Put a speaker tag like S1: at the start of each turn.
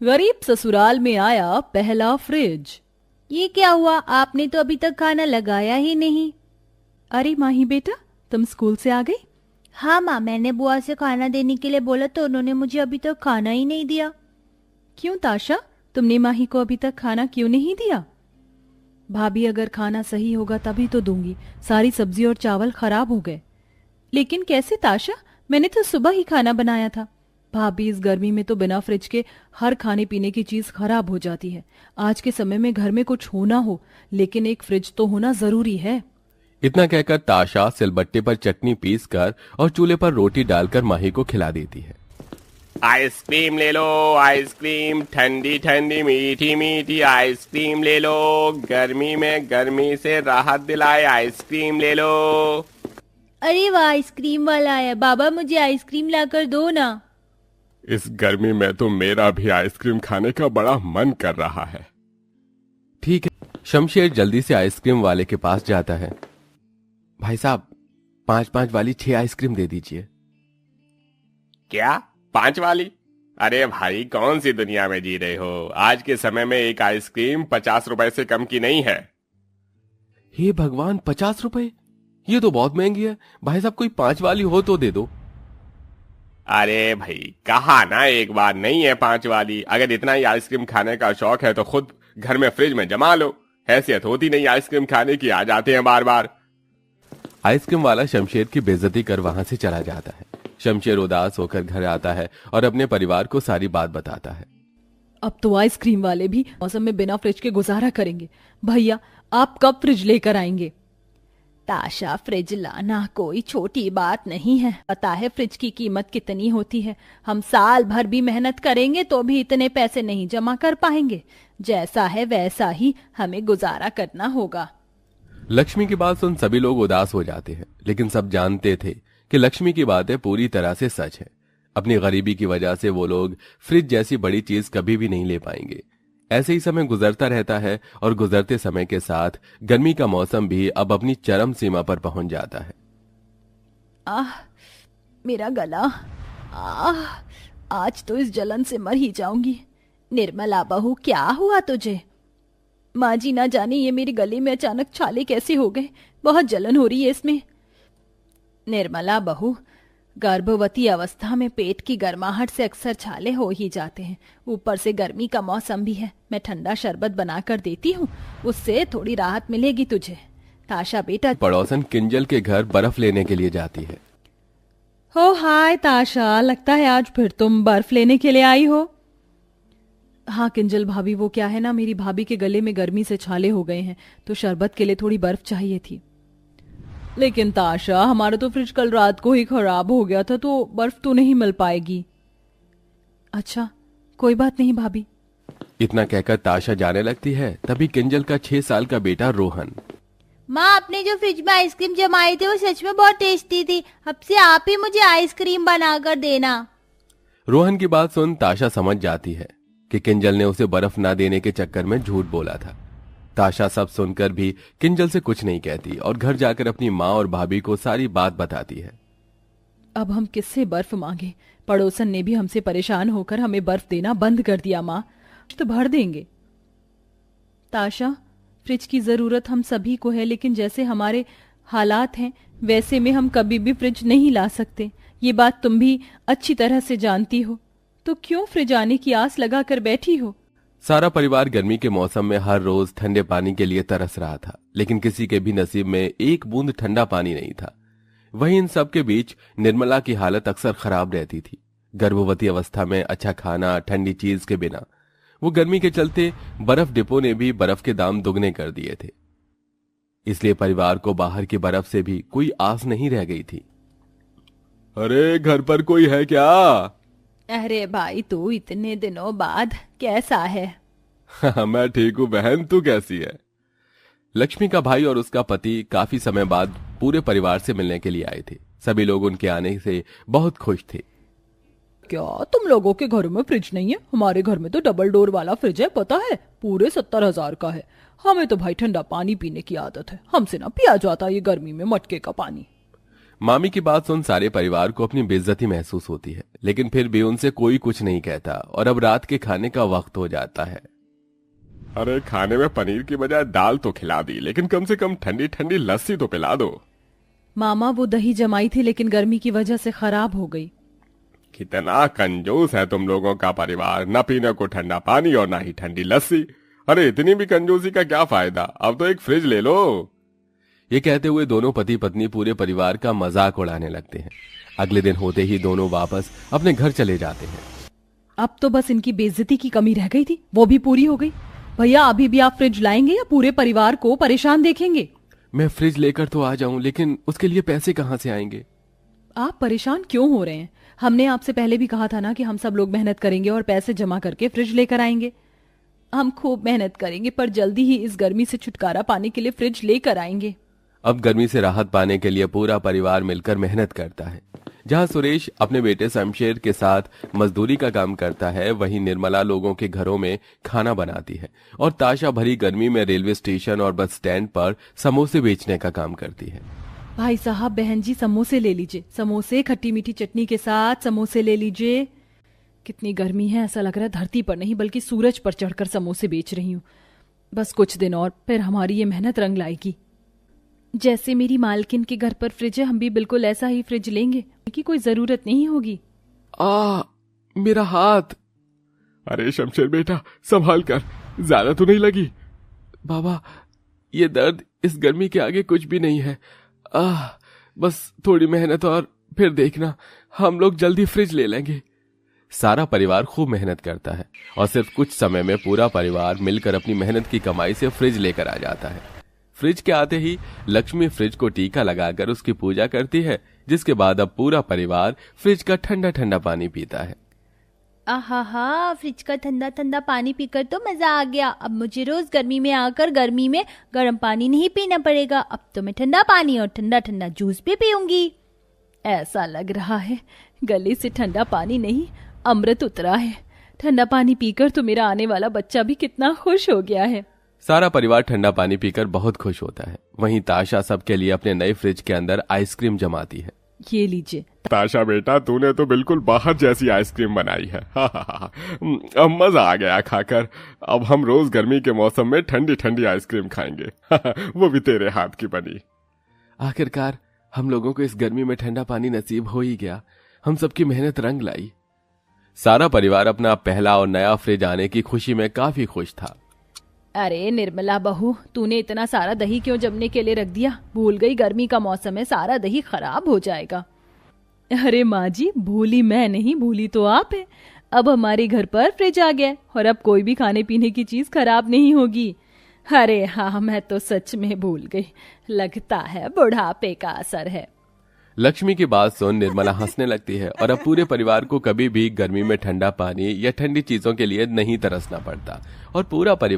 S1: गरीब ससुराल में आया पहला फ्रिज।
S2: ये क्या हुआ? आपने तो अभी तक खाना लगाया ही नहीं।
S1: अरे माही बेटा, तुम स्कूल से आ गई?
S2: हाँ माँ, मैंने बुआ से खाना देने के लिए बोला तो उन्होंने मुझे अभी तक खाना ही नहीं दिया।
S1: क्यों ताशा, तुमने माही को अभी तक खाना क्यों नहीं दिया? भाभी अगर खाना सही होगा तभी तो दूंगी, सारी सब्जी और चावल खराब हो गए। लेकिन कैसे ताशा, मैंने तो सुबह ही खाना बनाया था। भाभी इस गर्मी में तो बिना फ्रिज के हर खाने पीने की चीज खराब हो जाती है। आज के समय में घर में कुछ हो ना हो, लेकिन एक फ्रिज तो होना जरूरी है।
S3: इतना कहकर ताशा सिलबट्टे पर चटनी पीसकर और चूल्हे पर रोटी डालकर माही को खिला देती है।
S4: आइसक्रीम ले लो, आइसक्रीम ठंडी ठंडी मीठी मीठी आइसक्रीम ले लो, गर्मी में गर्मी से राहत दिलाए आइसक्रीम ले लो।
S2: अरे वाह, आइसक्रीम वाला आया। बाबा मुझे आइसक्रीम लाकर दो ना।
S4: इस गर्मी में तो मेरा भी आइसक्रीम खाने का बड़ा मन कर रहा है।
S3: ठीक है, शमशेर जल्दी से आइसक्रीम वाले के पास जाता है। भाई साहब, 5-5 वाली 6 आइसक्रीम दे दीजिए।
S4: क्या 5 वाली? अरे भाई, कौन सी दुनिया में जी रहे हो? आज के समय में एक आइसक्रीम 50 रुपए से कम की नहीं है।
S3: हे भगवान, 50 रुपए? ये तो बहुत महंगी है। भाई साहब, कोई 5 वाली हो तो दे दो।
S4: अरे भाई, कहा ना एक बार, नहीं है 5 वाली। अगर इतना ही आइसक्रीम खाने का शौक है तो खुद घर में फ्रिज में जमा लो। हैसियत होती नहीं आइसक्रीम खाने की, आ जाते हैं बार बार।
S3: आइसक्रीम वाला शमशेर की बेइज्जती कर वहां से चला जाता है। शमशेर उदास होकर घर आता है और अपने परिवार को सारी बात बताता है।
S1: अब तो आइसक्रीम वाले भी मौसम में बिना फ्रिज के गुजारा करेंगे। भैया, आप कब फ्रिज लेकर आएंगे?
S2: ताशा, फ्रिज लाना कोई छोटी बात नहीं है। पता है फ्रिज की कीमत कितनी होती है? हम साल भर भी मेहनत करेंगे तो भी इतने पैसे नहीं जमा कर पाएंगे। जैसा है वैसा ही हमें गुजारा करना होगा।
S3: लक्ष्मी की बात सुन सभी लोग उदास हो जाते हैं, लेकिन सब जानते थे कि लक्ष्मी की बातें पूरी तरह से सच है। अपनी गरीबी की वजह से वो लोग फ्रिज जैसी बड़ी चीज कभी भी नहीं ले पाएंगे। ऐसे ही समय गुजरता रहता है और गुजरते समय के साथ गर्मी का मौसम भी अब अपनी चरम सीमा पर पहुंच जाता है।
S1: आह, मेरा गला। आह, आज तो इस जलन से मर ही जाऊंगी।
S2: निर्मला बहू, क्या हुआ तुझे?
S1: माँ जी, ना जाने ये मेरे गले में अचानक छाले कैसे हो गए। बहुत जलन हो रही है इसमें।
S2: निर्मला बहू, गर्भवती अवस्था में पेट की गर्माहट से अक्सर छाले हो ही जाते हैं। ऊपर से गर्मी का मौसम भी है। मैं ठंडा शरबत बनाकर देती हूँ, उससे थोड़ी राहत मिलेगी तुझे। ताशा बेटा,
S3: पड़ोसन किंजल के घर बर्फ लेने के लिए जाती है।
S1: हो हाय ताशा, लगता है आज फिर तुम बर्फ लेने के लिए आई हो। हाँ किंजल भाभी, वो क्या है ना, मेरी भाभी के गले में गर्मी से छाले हो गए हैं तो शरबत के लिए थोड़ी बर्फ चाहिए थी। लेकिन ताशा, हमारा तो फ्रिज कल रात को ही खराब हो गया था तो बर्फ तो नहीं मिल पाएगी। अच्छा, कोई बात नहीं भाभी।
S3: इतना कहकर ताशा जाने लगती है। तभी किंजल का 6 साल का बेटा रोहन,
S2: माँ, आपने जो फ्रिज में आइसक्रीम जमाई थी वो सच में बहुत टेस्टी थी। अब से आप ही मुझे आइसक्रीम बनाकर देना।
S3: रोहन की बात सुन ताशा समझ जाती है कि किंजल ने उसे बर्फ ना देने के चक्कर में झूठ बोला था। ताशा सब सुनकर भी किंजल से कुछ नहीं कहती और घर जाकर अपनी माँ और भाभी को सारी बात बताती है।
S1: अब हम किससे बर्फ मांगे? पड़ोसन ने भी हमसे परेशान होकर हमें बर्फ देना बंद कर दिया। माँ, तो भर देंगे। ताशा, फ्रिज की जरूरत हम सभी को है, लेकिन जैसे हमारे हालात हैं वैसे में हम कभी भी फ्रिज नहीं ला सकते। ये बात तुम भी अच्छी तरह से जानती हो, तो क्यों फ्रिज आने की आस लगाकर बैठी हो?
S3: सारा परिवार गर्मी के मौसम में हर रोज ठंडे पानी के लिए तरस रहा था, लेकिन किसी के भी नसीब में एक बूंद ठंडा पानी नहीं था। वहीं इन सब के बीच निर्मला की हालत अक्सर खराब रहती थी। गर्भवती अवस्था में अच्छा खाना, ठंडी चीज के बिना वो गर्मी के चलते बर्फ डिपो ने भी बर्फ के दाम दुगने कर दिए थे। इसलिए परिवार को बाहर की बर्फ से भी कोई आस नहीं रह गई थी।
S4: अरे, घर पर कोई है क्या?
S2: अरे भाई, तू इतने दिनों बाद कैसा है?
S4: मैं ठीक हूँ बहन, तू कैसी है?
S3: लक्ष्मी का भाई और उसका पति काफी समय बाद पूरे परिवार से मिलने के लिए आए थे। सभी लोग उनके आने से बहुत खुश थे।
S1: क्या तुम लोगों के घर में फ्रिज नहीं है? हमारे घर में तो डबल डोर वाला फ्रिज है, पता है, पूरे 70,000 का है। हमें तो भाई ठंडा पानी पीने की आदत है, हमसे ना पिया जाता ये गर्मी में मटके का पानी।
S3: मामी की बात सुन सारे परिवार को अपनी बेइज्जती महसूस होती है, लेकिन फिर भी उनसे कोई कुछ नहीं कहता और अब रात के खाने का वक्त हो जाता है।
S4: अरे खाने में पनीर की बजाय दाल तो खिला दी, लेकिन कम से कम ठंडी ठंडी लस्सी तो पिला दो।
S1: मामा वो दही जमाई थी लेकिन गर्मी की वजह से खराब हो गई।
S4: कितना कंजूस है तुम लोगों का परिवार, न पीने को ठंडा पानी और ना ही ठंडी लस्सी। अरे इतनी भी कंजूसी का क्या फायदा, अब तो एक फ्रिज ले लो।
S3: ये कहते हुए दोनों पति पत्नी पूरे परिवार का मजाक उड़ाने लगते हैं। अगले दिन होते ही दोनों वापस अपने घर चले जाते हैं।
S1: अब तो बस इनकी बेइज्जती की कमी रह गई थी, वो भी पूरी हो गई। भैया अभी भी आप फ्रिज लाएंगे या पूरे परिवार को परेशान देखेंगे?
S3: मैं फ्रिज लेकर तो आ जाऊं, लेकिन उसके लिए पैसे कहां से आएंगे?
S1: आप परेशान क्यों हो रहे हैं? हमने आपसे पहले भी कहा था ना कि हम सब लोग मेहनत करेंगे और पैसे जमा करके फ्रिज लेकर आएंगे। हम खूब मेहनत करेंगे पर जल्दी ही इस गर्मी से छुटकारा पाने के लिए फ्रिज लेकर आएंगे।
S3: अब गर्मी से राहत पाने के लिए पूरा परिवार मिलकर मेहनत करता है। जहां सुरेश अपने बेटे शमशेर के साथ मजदूरी का काम करता है, वहीं निर्मला लोगों के घरों में खाना बनाती है और ताशा भरी गर्मी में रेलवे स्टेशन और बस स्टैंड पर समोसे बेचने का काम करती है।
S1: भाई साहब बहन जी समोसे ले लीजिए, समोसे खट्टी मीठी चटनी के साथ समोसे ले लीजिए। कितनी गर्मी है, ऐसा लग रहा है धरती पर नहीं बल्कि सूरज पर चढ़कर समोसे बेच रही हूँ। बस कुछ दिन और फिर हमारी ये मेहनत रंग लाएगी। जैसे मेरी मालकिन के घर पर फ्रिज है, हम भी बिल्कुल ऐसा ही फ्रिज लेंगे कि कोई जरूरत नहीं होगी।
S3: मेरा हाथ।
S4: अरे शमशेर बेटा संभाल कर, ज्यादा तो नहीं लगी?
S3: बाबा ये दर्द इस गर्मी के आगे कुछ भी नहीं है। बस थोड़ी मेहनत और फिर देखना हम लोग जल्दी फ्रिज ले लेंगे। सारा परिवार खूब मेहनत करता है और सिर्फ कुछ समय में पूरा परिवार मिलकर अपनी मेहनत की कमाई से फ्रिज लेकर आ जाता है। फ्रिज के आते ही लक्ष्मी फ्रिज को टीका लगाकर उसकी पूजा करती है, जिसके बाद अब पूरा परिवार फ्रिज का ठंडा ठंडा पानी पीता है।
S2: आहा, फ्रिज का ठंडा ठंडा पानी पीकर तो मजा आ गया। अब मुझे रोज गर्मी में आकर गर्मी में गर्म पानी नहीं पीना पड़ेगा। अब तो मैं ठंडा पानी और ठंडा ठंडा जूस भी पीऊंगी।
S1: ऐसा लग रहा है गले से ठंडा पानी नहीं अमृत उतरा है। ठंडा पानी पीकर तो मेरा आने वाला बच्चा भी कितना खुश हो गया है।
S3: सारा परिवार ठंडा पानी पीकर बहुत खुश होता है। वहीं ताशा सबके लिए अपने नए फ्रिज के अंदर आइसक्रीम जमाती है।
S1: ये लीजिए।
S4: ताशा बेटा तूने तो बिल्कुल बाहर जैसी आइसक्रीम बनाई है। अब मजा आ गया खाकर। अब हम रोज गर्मी के मौसम में ठंडी ठंडी आइसक्रीम खाएंगे। वो भी तेरे हाथ की बनी।
S3: आखिरकार हम लोगों को इस गर्मी में ठंडा पानी नसीब हो ही गया। हम सबकी मेहनत रंग लाई। सारा परिवार अपना पहला और नया फ्रिज आने की खुशी में काफी खुश था।
S1: अरे निर्मला बहू, तूने इतना सारा दही क्यों जमने के लिए रख दिया? भूल गई गर्मी का मौसम है, सारा दही खराब हो जाएगा। अरे माँ जी, भूली मैं नहीं, भूली तो आप है। अब हमारे घर पर फ्रिज आ गया और अब कोई भी खाने पीने की चीज खराब नहीं होगी। अरे हाँ, मैं तो सच में भूल गई। लगता है बुढ़ापे का असर है।
S3: लक्ष्मी की बात सुन निर्मला हंसने लगती है और अब पूरे परिवार को कभी भी गर्मी में ठंडा पानी या ठंडी चीजों के लिए नहीं तरसना पड़ता और पूरा परिवार